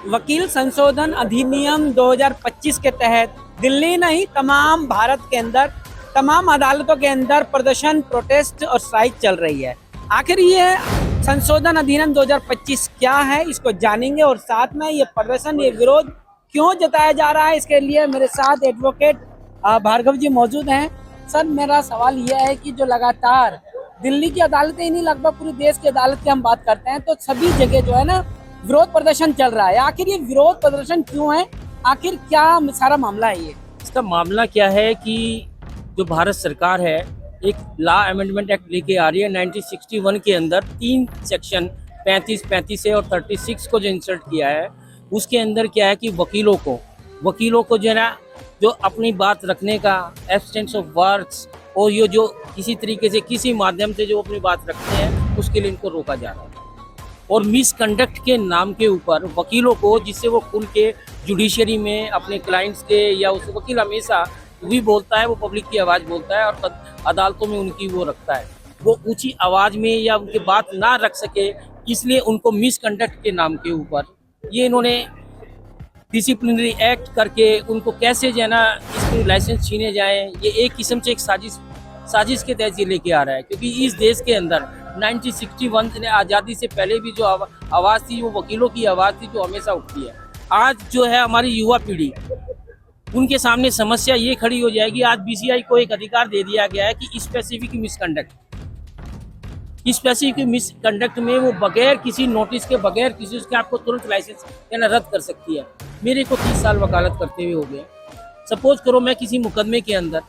वकील संशोधन अधिनियम 2025 के तहत दिल्ली नहीं तमाम भारत के अंदर तमाम अदालतों के अंदर प्रदर्शन, प्रोटेस्ट और स्ट्राइक चल रही है। आखिर ये संशोधन अधिनियम 2025 क्या है, इसको जानेंगे और साथ में ये प्रदर्शन, ये विरोध क्यों जताया जा रहा है, इसके लिए मेरे साथ एडवोकेट भार्गव जी मौजूद हैं। सर, मेरा सवाल यह है कि जो लगातार दिल्ली की अदालतें ही नहीं, लगभग पूरे देश की अदालत की हम बात करते हैं तो सभी जगह जो है ना विरोध प्रदर्शन चल रहा है। आखिर ये विरोध प्रदर्शन क्यों है, आखिर क्या सारा मामला है? ये इसका मामला क्या है कि जो भारत सरकार है एक लॉ अमेंडमेंट एक्ट लेके आ रही है 1961 के अंदर 3 सेक्शन 35 है और 36 को जो इंसर्ट किया है, उसके अंदर क्या है कि वकीलों को जो है ना, जो अपनी बात रखने का एब्सेंस ऑफ वर्ड्स और ये जो किसी तरीके से किसी माध्यम से जो अपनी बात रखते हैं उसके लिए इनको रोका जा रहा है। और मिसकंडक्ट के नाम के ऊपर वकीलों को, जिससे वो खुल के जुडिशरी में अपने क्लाइंट्स के, या उस वकील हमेशा वही बोलता है, वो पब्लिक की आवाज़ बोलता है और अदालतों में उनकी वो रखता है, वो ऊंची आवाज़ में या उनकी बात ना रख सके, इसलिए उनको मिसकंडक्ट के नाम के ऊपर ये इन्होंने डिसिप्लिनरी एक्ट करके उनको कैसे जो है ना इसके लाइसेंस छीने जाएं, ये एक किस्म से एक साजिश के तहत ये लेके आ रहा है। क्योंकि इस देश के अंदर 1961 ने आज़ादी से पहले भी जो आवाज़ थी वो वकीलों की आवाज़ थी, जो हमेशा उठती है। आज जो है हमारी युवा पीढ़ी, उनके सामने समस्या ये खड़ी हो जाएगी। आज बीसीआई को एक अधिकार दे दिया गया है कि स्पेसिफिक मिसकंडक्ट में वो बगैर किसी नोटिस के, बगैर किसी उसके आपको तुरंत लाइसेंस देना रद्द कर सकती है। मेरे को 30 साल वकालत करते हुए हो गए। सपोज करो मैं किसी मुकदमे के अंदर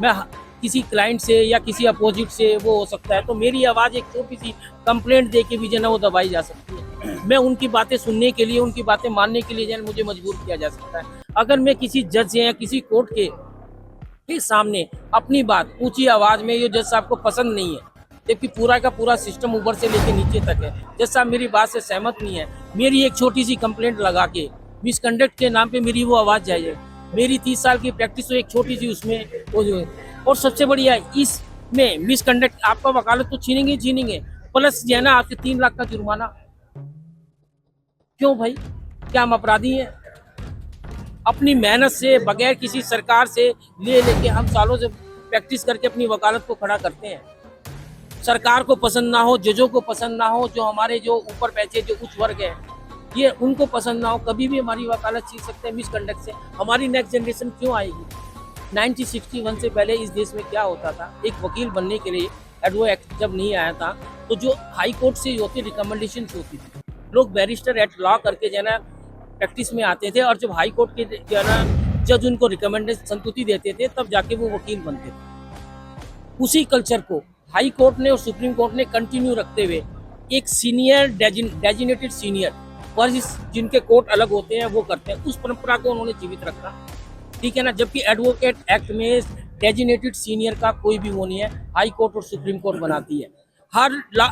मैं किसी क्लाइंट से या किसी अपोजिट से वो हो सकता है, तो मेरी आवाज़ एक छोटी सी कंप्लेंट दे के भी जो है वो दबाई जा सकती है। मैं उनकी बातें सुनने के लिए, उनकी बातें मानने के लिए जो है मुझे मजबूर किया जा सकता है। अगर मैं किसी जज से या किसी कोर्ट के सामने अपनी बात ऊंची आवाज़ में, ये जज साहब को पसंद नहीं है, जबकि पूरा का पूरा सिस्टम ऊपर से लेके नीचे तक है, जज साहब मेरी बात से सहमत नहीं है, मेरी एक छोटी सी कंप्लेंट लगा के मिसकंडक्ट के नाम पे मेरी वो आवाज़ जाए, मेरी 30 साल की प्रैक्टिस हो एक छोटी सी उसमें वो जो है। और सबसे बढ़िया इसमें मिसकंडक्ट, आपका वकालत तो छीनेंगे, प्लस जो है ना आपके 3 लाख का जुर्माना। क्यों भाई, क्या हम अपराधी हैं? अपनी मेहनत से, बगैर किसी सरकार से लेके हम सालों से प्रैक्टिस करके अपनी वकालत को खड़ा करते हैं। सरकार को पसंद ना हो, जजों को पसंद ना हो, जो हमारे जो ऊपर बैठे जो उच्च वर्ग है, ये उनको पसंद ना हो, कभी भी हमारी वकालत छीन सकते हैं मिसकंडक्ट से। हमारी नेक्स्ट जनरेशन क्यों आएगी? 1961 से पहले इस देश में क्या होता था? एक वकील बनने के लिए एडवोकेट एक्ट जब नहीं आया था, तो जो हाई कोर्ट से होती रिकमेंडेशन होती थी, लोग बैरिस्टर एट लॉ करके जो है ना प्रैक्टिस में आते थे, और जब हाई कोर्ट के जो है ना जज उनको रिकमेंडेशन संतुष्टि देते थे, तब जाके वो वकील बनते थे। उसी कल्चर को हाई कोर्ट ने और सुप्रीम कोर्ट ने कंटिन्यू रखते हुए एक सीनियर डेजिनेटेड सीनियर पर जिनके कोर्ट अलग होते हैं वो करते हैं, उस परंपरा को उन्होंने जीवित रखा, ठीक है ना। जबकि एडवोकेट एक्ट में डेजिनेटेड सीनियर का कोई भी वो नहीं है, हाई कोर्ट और सुप्रीम कोर्ट बनाती है। हर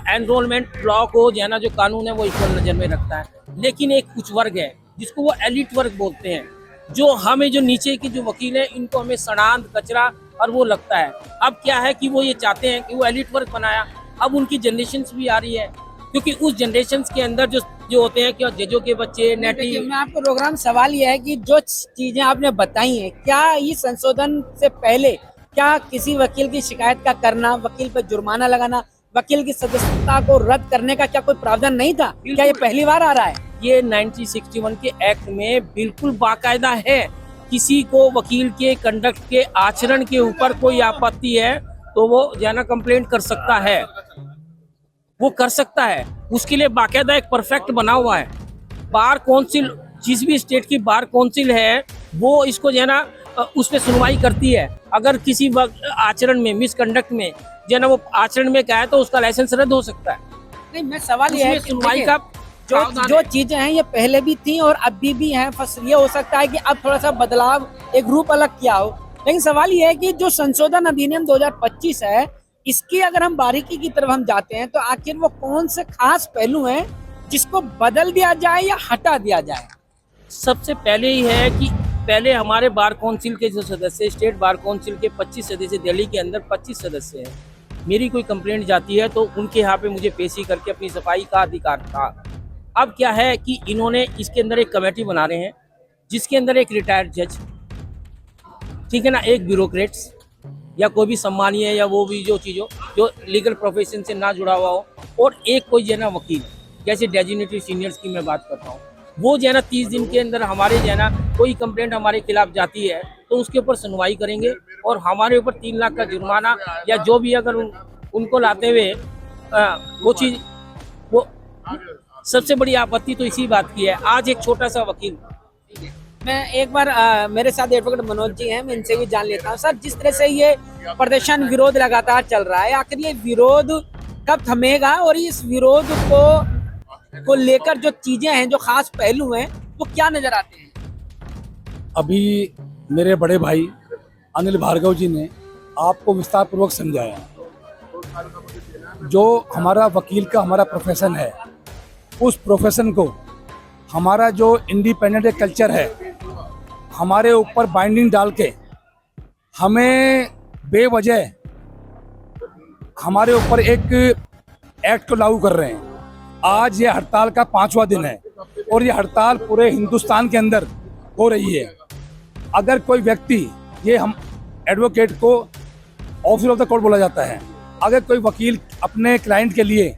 एनरोलमेंट लॉ को जो है ना, जो कानून है वो इक्वल नज़र में रखता है। लेकिन एक कुछ वर्ग है जिसको वो एलिट वर्ग बोलते हैं, जो हमें जो नीचे के जो वकील हैं, इनको हमें सड़ांध कचरा और वो लगता है। अब क्या है कि वो ये चाहते हैं कि वो एलिट वर्ग बनाया। अब उनकी जनरेशन्स भी आ रही है, क्योंकि उस जनरेशन्स के अंदर जो होते हैं कि जजों के बच्चे नेटिव। मैं आपको प्रोग्राम सवाल यह है कि जो चीजें आपने बताई हैं, क्या इस संशोधन से पहले क्या किसी वकील की शिकायत का करना, वकील पर जुर्माना लगाना, वकील की सदस्यता को रद्द करने का क्या कोई प्रावधान नहीं था? क्या ये पहली बार आ रहा है? ये 1961 के एक्ट में बिल्कुल बाकायदा है। किसी को वकील के कंडक्ट के आचरण के ऊपर कोई आपत्ति है तो वो जाना कंप्लेंट कर सकता है, वो कर सकता है। उसके लिए बाकायदा एक परफेक्ट बना हुआ है। बार काउंसिल, जिस भी स्टेट की बार काउंसिल है, वो इसको जो है ना उस पर सुनवाई करती है। अगर किसी आचरण में, मिसकंडक्ट में जो है ना वो आचरण में क्या है, तो उसका लाइसेंस रद्द हो सकता है। नहीं, मैं सवाल यह है सुनवाई का जो चीजें हैं ये पहले भी थी और अभी भी हैं, बस ये हो सकता है कि अब थोड़ा सा बदलाव, एक रूप अलग किया हो। लेकिन सवाल ये है कि जो संशोधन अधिनियम 2025 है, इसकी अगर हम बारीकी की तरफ हम जाते हैं तो आखिर वो कौन से खास पहलू हैं जिसको बदल दिया जाए या हटा दिया जाए? सबसे पहले ही है कि पहले हमारे बार काउंसिल के जो सदस्य, स्टेट बार काउंसिल के 25 सदस्य, दिल्ली के अंदर 25 सदस्य हैं। मेरी कोई कंप्लेंट जाती है तो उनके यहाँ पे मुझे पेशी करके अपनी सफाई का अधिकार था। अब क्या है कि इन्होंने इसके अंदर एक कमेटी बना रहे हैं जिसके अंदर एक रिटायर्ड जज, ठीक है ना, एक ब्यूरोक्रेट्स या कोई भी सम्मानीय या वो भी जो चीज़ हो जो लीगल प्रोफेशन से ना जुड़ा हुआ हो, और एक कोई जो है ना वकील, जैसे डेजिग्नेटेड सीनियर्स की मैं बात करता हूँ, वो जो है ना 30 दिन के अंदर हमारे जो है ना कोई कंप्लेंट हमारे खिलाफ जाती है तो उसके ऊपर सुनवाई करेंगे और हमारे ऊपर 3 लाख का जुर्माना या जो भी अगर उनको लाते हुए वो चीज़, वो सबसे बड़ी आपत्ति तो इसी बात की है। आज एक छोटा सा वकील, मैं एक बार मेरे साथ एडवोकेट मनोज जी हैं, मैं इनसे भी जान लेता हूँ। सर, जिस तरह से ये प्रदर्शन विरोध लगातार चल रहा है, आखिर ये विरोध कब थमेगा और इस विरोध को लेकर जो चीजें हैं, जो खास पहलू हैं, वो क्या नजर आते हैं? अभी मेरे बड़े भाई अनिल भार्गव जी ने आपको विस्तार पूर्वक समझाया। जो हमारा वकील का हमारा प्रोफेशन है, उस प्रोफेशन को हमारा जो इंडिपेंडेंट कल्चर है, हमारे ऊपर बाइंडिंग डाल के हमें बेवजह हमारे ऊपर एक एक्ट को लागू कर रहे हैं। आज ये हड़ताल का 5वां दिन है और ये हड़ताल पूरे हिंदुस्तान के अंदर हो रही है। अगर कोई व्यक्ति, ये हम एडवोकेट को ऑफिसर ऑफ द कोर्ट बोला जाता है, अगर कोई वकील अपने क्लाइंट के लिए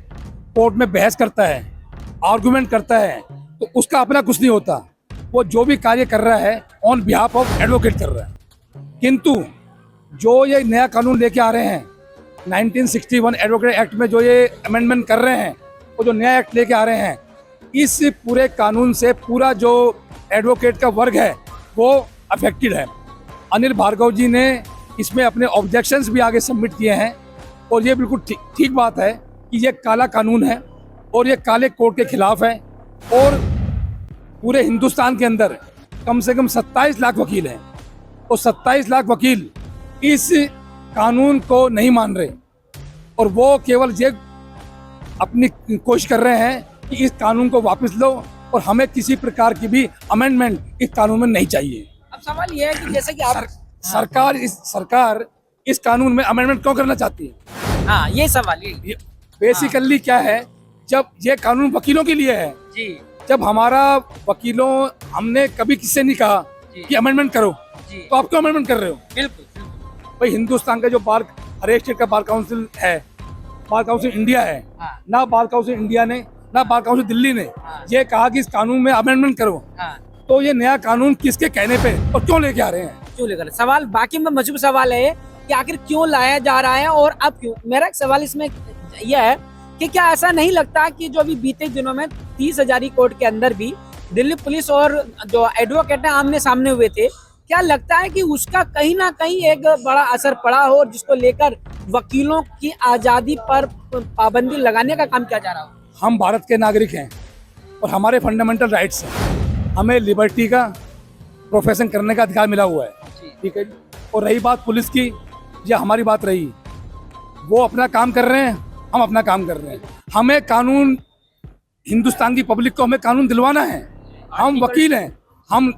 कोर्ट में बहस करता है, आर्गुमेंट करता है, तो उसका अपना कुछ नहीं होता। वो जो भी कार्य कर रहा है ऑन बिहाफ ऑफ एडवोकेट कर रहा है। किंतु जो ये नया कानून लेके आ रहे हैं 1961 एडवोकेट एक्ट में, जो ये अमेंडमेंट कर रहे हैं, वो जो नया एक्ट लेके आ रहे हैं, इस पूरे कानून से पूरा जो एडवोकेट का वर्ग है वो अफेक्टेड है। अनिल भार्गव जी ने इसमें अपने ऑब्जेक्शंस भी आगे सबमिट किए हैं और ये बिल्कुल ठीक बात है कि ये काला कानून है और ये काले कोड के खिलाफ है। और पूरे हिंदुस्तान के अंदर कम से कम 27 लाख वकील हैं और 27 लाख वकील इस कानून को नहीं मान रहे और वो केवल ये अपनी कोशिश कर रहे हैं कि इस कानून को वापस लो और हमें किसी प्रकार की भी अमेंडमेंट इस कानून में नहीं चाहिए। अब सवाल ये है कि जैसे कि आप सरकार इस कानून में अमेंडमेंट क्यों करना चाहती है? हाँ, ये सवाल ये बेसिकली क्या है, जब ये कानून वकीलों के लिए है, जी जब हमारा वकीलों, हमने कभी किससे नहीं कहा कि अमेंडमेंट करो, जी तो आप क्यों अमेंडमेंट कर रहे हो? बिल्कुल। भाई हिंदुस्तान का जो बार, हर एक स्टेट का बार काउंसिल है, बार काउंसिल इंडिया है, हाँ। ना बार काउंसिल इंडिया ने, ना बार काउंसिल दिल्ली ने हाँ। ये कहा कि इस कानून में अमेंडमेंट करो। हाँ, तो ये नया कानून किसके कहने पे और क्यों लेके आ रहे हैं? क्यों लेकर सवाल बाकी में मशहूर सवाल है कि आखिर क्यों लाया जा रहा है और अब क्यों। मेरा एक सवाल इसमें यह है कि क्या ऐसा नहीं लगता कि जो अभी बीते दिनों में 30,000 कोर्ट के अंदर भी दिल्ली पुलिस और जो एडवोकेट है आमने सामने हुए थे, क्या लगता है कि उसका कहीं ना कहीं एक बड़ा असर पड़ा हो जिसको लेकर वकीलों की आजादी पर पाबंदी लगाने का काम किया जा रहा हो? हम भारत के नागरिक हैं और हमारे फंडामेंटल राइट्स हैं। हमें लिबर्टी का प्रोफेशन करने का अधिकार मिला हुआ है, ठीक है। और रही बात पुलिस की, या हमारी बात रही, वो अपना काम कर रहे हैं, हम अपना काम कर रहे हैं। हमें कानून, हिंदुस्तान की पब्लिक को हमें कानून दिलवाना है। हम वकील हैं, हम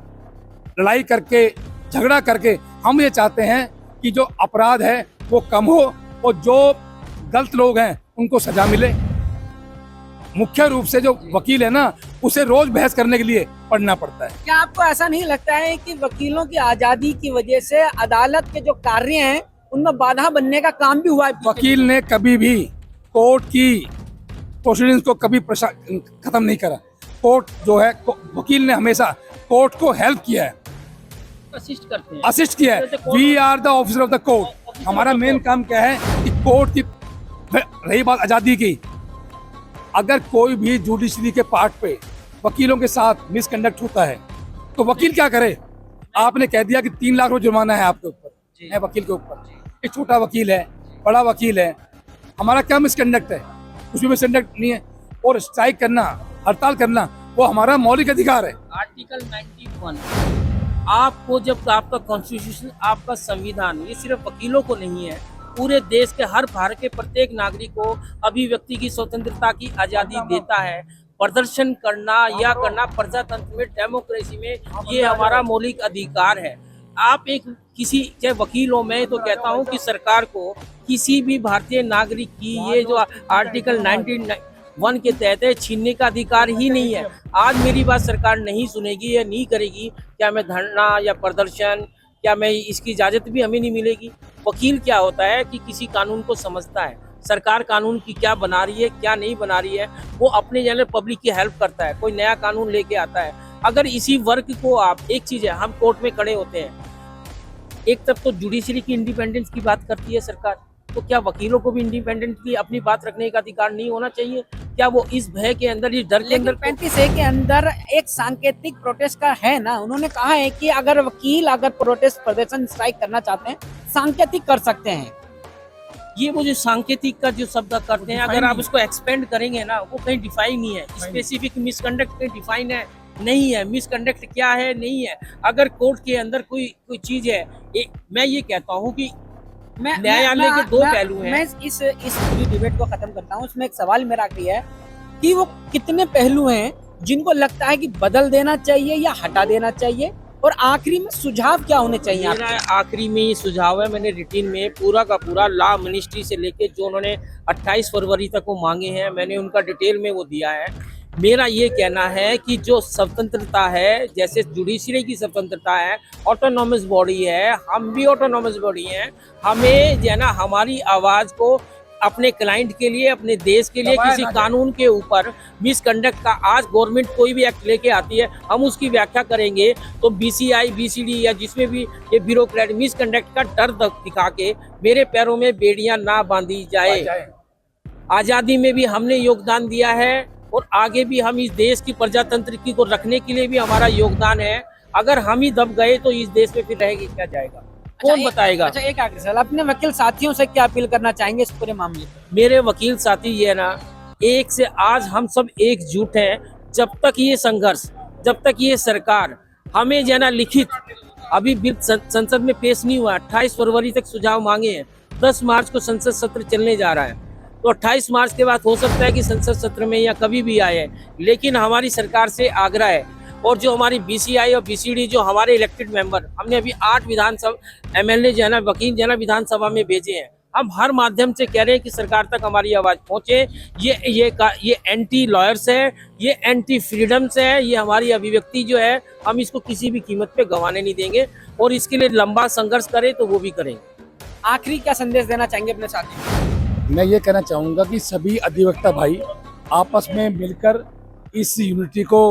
लड़ाई करके, झगड़ा करके हम ये चाहते हैं कि जो अपराध है वो कम हो और जो गलत लोग हैं उनको सजा मिले। मुख्य रूप से जो वकील है ना, उसे रोज बहस करने के लिए पढ़ना पड़ता है। क्या आपको ऐसा नहीं लगता है कि वकीलों की आजादी की वजह से अदालत के जो कार्य हैं उनमें बाधा बनने का काम भी हुआ है? वकील ने कभी भी कोर्ट की प्रोसीडिंग्स को कभी खत्म नहीं करा। कोर्ट जो है, वकील ने हमेशा कोर्ट को हेल्प किया है, असिस्ट करते हैं, असिस्ट किया है। We are the officer of the court. हमारा मेन काम क्या है कि कोर्ट की, रही बात आजादी की, अगर कोई भी जुडिशरी के पार्ट पे वकीलों के साथ मिसकंडक्ट होता है तो वकील क्या करे? आपने कह दिया कि 3 लाख रुपए जुर्माना है आपके ऊपर, है वकील के ऊपर। एक छोटा वकील है, बड़ा वकील है, हमारा क्या मिसकंडक्ट है? कुछ भी मिसकंडक्ट नहीं है। और स्ट्राइक करना, हड़ताल करना, वो हमारा मौलिक अधिकार है। आर्टिकल 91, आपको जब आपका कॉन्स्टिट्यूशन, आपका संविधान, ये सिर्फ वकीलों को नहीं है, पूरे देश के हर भारत के प्रत्येक नागरिक को अभिव्यक्ति की स्वतंत्रता की आज़ादी देता है। प्रदर्शन करना या करना प्रजातंत्र में, डेमोक्रेसी में, ये हमारा मौलिक अधिकार है। आप एक किसी, चाहे वकीलों में तो कहता हूँ कि सरकार को किसी भी भारतीय नागरिक की ये जो आर्टिकल वन के तहत है, छीनने का अधिकार ही नहीं है। आज मेरी बात सरकार नहीं सुनेगी या नहीं करेगी, क्या मैं धरना या प्रदर्शन, क्या मैं इसकी इजाज़त भी हमें नहीं मिलेगी। वकील क्या होता है कि किसी कानून को समझता है, सरकार कानून की क्या बना रही है क्या नहीं बना रही है, वो अपने जनरल पब्लिक की हेल्प करता है, कोई नया कानून लेके आता है। अगर इसी वर्ग को आप, एक चीज़ है, हम कोर्ट में खड़े होते हैं, एक तरफ तो जुडिशरी की इंडिपेंडेंस की बात करती है सरकार, तो क्या वकीलों को भी इंडिपेंडेंटली अपनी बात रखने का अधिकार नहीं होना चाहिए? क्या वो इस भय के अंदर, इस डर के लेकिन अंदर 35A के अंदर एक सांकेतिक प्रोटेस्ट का है ना, उन्होंने कहा है कि अगर वकील अगर प्रोटेस्ट प्रदर्शन स्ट्राइक करना चाहते हैं सांकेतिक कर सकते हैं। ये वो जो सांकेतिक का जो शब्द करते हैं, अगर आप उसको एक्सपेंड करेंगे ना, वो कहीं डिफाइन नहीं है। स्पेसिफिक मिसकंडक्ट कहीं डिफाइन है नहीं है, मिसकंडक्ट क्या है नहीं है। अगर कोर्ट के अंदर कोई चीज है, मैं ये कहता हूँ कि न्यायालय के दो पहलू हैं। मैं इस पूरी डिबेट को खत्म करता हूँ। उसमें एक सवाल मेरा आखिरी है कि वो कितने पहलू हैं जिनको लगता है कि बदल देना चाहिए या हटा देना चाहिए, और आखिरी में सुझाव क्या होने चाहिए मेरा आपके? आखिरी में ये सुझाव है, मैंने रिटिन में पूरा का पूरा लॉ मिनिस्ट्री से लेके जो उन्होंने 28 फरवरी तक वो मांगे हैं, मैंने उनका डिटेल में वो दिया है। मेरा ये कहना है कि जो स्वतंत्रता है, जैसे जुडिशरी की स्वतंत्रता है, ऑटोनॉमस बॉडी है, हम भी ऑटोनॉमस बॉडी हैं, हमें जो है ना हमारी आवाज़ को अपने क्लाइंट के लिए, अपने देश के लिए, किसी कानून के ऊपर मिसकंडक्ट का, आज गवर्नमेंट कोई भी एक्ट लेके आती है, हम उसकी व्याख्या करेंगे तो बीसीआई, बीसीडी या जिसमें भी ये ब्यूरोक्रेट मिसकंडक्ट का डर दिखा के मेरे पैरों में बेड़ियां ना बांधी जाए। आज़ादी में भी हमने योगदान दिया है और आगे भी हम इस देश की प्रजातंत्र की को रखने के लिए भी हमारा योगदान है। अगर हम ही दब गए तो इस देश में फिर रहेगी क्या जाएगा, कौन बताएगा? अच्छा, एक आखिरी सवाल, अपने वकील साथियों से क्या अपील करना चाहेंगे इस पूरे मामले पर? मेरे वकील साथी ये है ना, एक से आज हम सब एकजुट हैं। जब तक ये संघर्ष, जब तक ये सरकार हमें जो है ना लिखित, अभी बिल संसद में पेश नहीं हुआ, 28 फरवरी तक सुझाव मांगे हैं, 10 मार्च को संसद सत्र चलने जा रहा है, तो 28 मार्च के बाद हो सकता है कि संसद सत्र में या कभी भी आए। लेकिन हमारी सरकार से आग्रह है, और जो हमारी बीसीआई और बीसीडी जो हमारे इलेक्टेड मेंबर, हमने अभी 8 विधानसभा एमएलए जो है ना, वकील जो है ना विधानसभा में भेजे हैं, हम हर माध्यम से कह रहे हैं कि सरकार तक हमारी आवाज़ पहुँचे। ये एंटी लॉयर्स है, ये एंटी फ्रीडम्स है, ये हमारी अभिव्यक्ति जो है हम इसको किसी भी कीमत पे गंवाने नहीं देंगे, और इसके लिए लंबा संघर्ष करें तो वो भी करेंगे। आखिरी क्या संदेश देना चाहेंगे अपने साथियों? मैं ये कहना चाहूँगा कि सभी अधिवक्ता भाई आपस में मिलकर इस यूनिटी को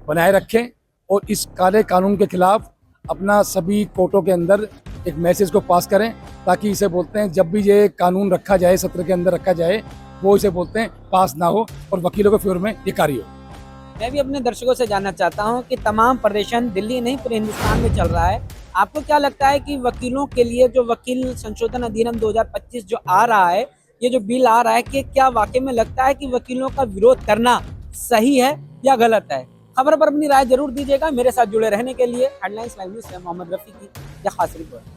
बनाए रखें और इस काले कानून के खिलाफ अपना सभी कोर्टों के अंदर एक मैसेज को पास करें, ताकि इसे बोलते हैं जब भी ये कानून रखा जाए, सत्र के अंदर रखा जाए, वो इसे बोलते हैं पास ना हो और वकीलों के फेवर में ये कार्य हो। मैं भी अपने दर्शकों से जानना चाहता हूं कि तमाम प्रदर्शन दिल्ली नहीं पूरे हिंदुस्तान में चल रहा है, आपको क्या लगता है कि वकीलों के लिए जो वकील संशोधन अधिनियम 2025 जो आ रहा है, ये जो बिल आ रहा है, कि क्या वाकई में लगता है कि वकीलों का विरोध करना सही है या गलत है? खबर पर अपनी राय जरूर दीजिएगा। मेरे साथ जुड़े रहने के लिए हेडलाइंस लाइव न्यूज़ से मोहम्मद रफी की यह खास रिपोर्ट।